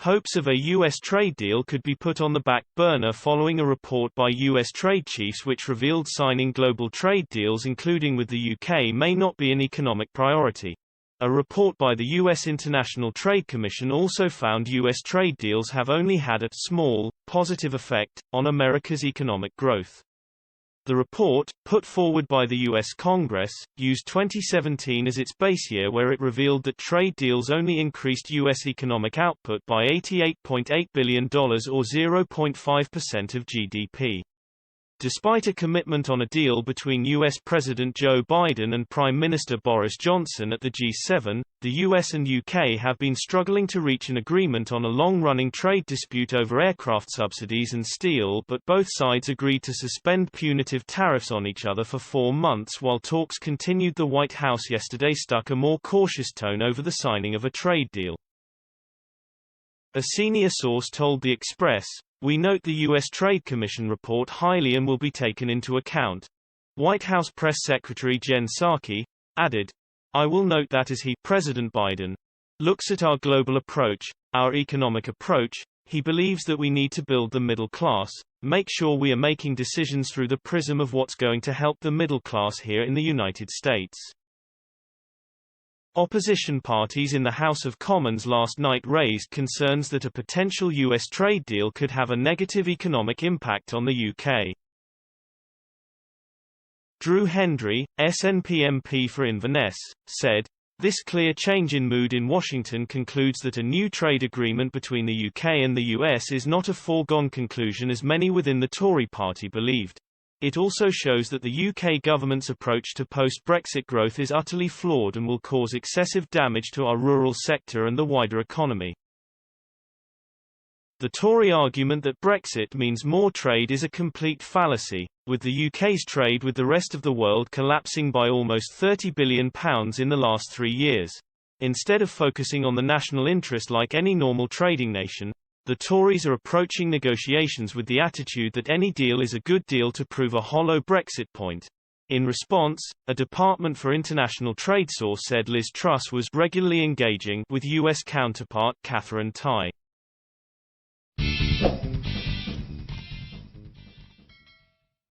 Hopes of a U.S. trade deal could be put on the back burner following a report by U.S. trade chiefs which revealed signing global trade deals including with the UK may not be an economic priority. A report by the U.S. International Trade Commission also found U.S. trade deals have only had a small, positive effect on America's economic growth. The report, put forward by the U.S. Congress, used 2017 as its base year where it revealed that trade deals only increased U.S. economic output by $88.8 billion or 0.5% of GDP. Despite a commitment on a deal between U.S. President Joe Biden and Prime Minister Boris Johnson at the G7, the U.S. and UK have been struggling to reach an agreement on a long-running trade dispute over aircraft subsidies and steel, but both sides agreed to suspend punitive tariffs on each other for 4 months while talks continued. The White House yesterday struck a more cautious tone over the signing of a trade deal. A senior source told The Express, "We note the U.S. Trade Commission report highly and will be taken into account." White House Press Secretary Jen Psaki added, "I will note that as President Biden looks at our global approach, our economic approach, he believes that we need to build the middle class, make sure we are making decisions through the prism of what's going to help the middle class here in the United States." Opposition parties in the House of Commons last night raised concerns that a potential U.S. trade deal could have a negative economic impact on the UK. Drew Hendry, SNP MP for Inverness, said, "This clear change in mood in Washington concludes that a new trade agreement between the UK and the US is not a foregone conclusion as many within the Tory party believed. It also shows that the UK government's approach to post-Brexit growth is utterly flawed and will cause excessive damage to our rural sector and the wider economy." The Tory argument that Brexit means more trade is a complete fallacy, with the UK's trade with the rest of the world collapsing by almost £30 billion in the last 3 years. Instead of focusing on the national interest like any normal trading nation, the Tories are approaching negotiations with the attitude that any deal is a good deal to prove a hollow Brexit point. In response, a Department for International Trade source said Liz Truss was regularly engaging with U.S. counterpart Catherine Tai.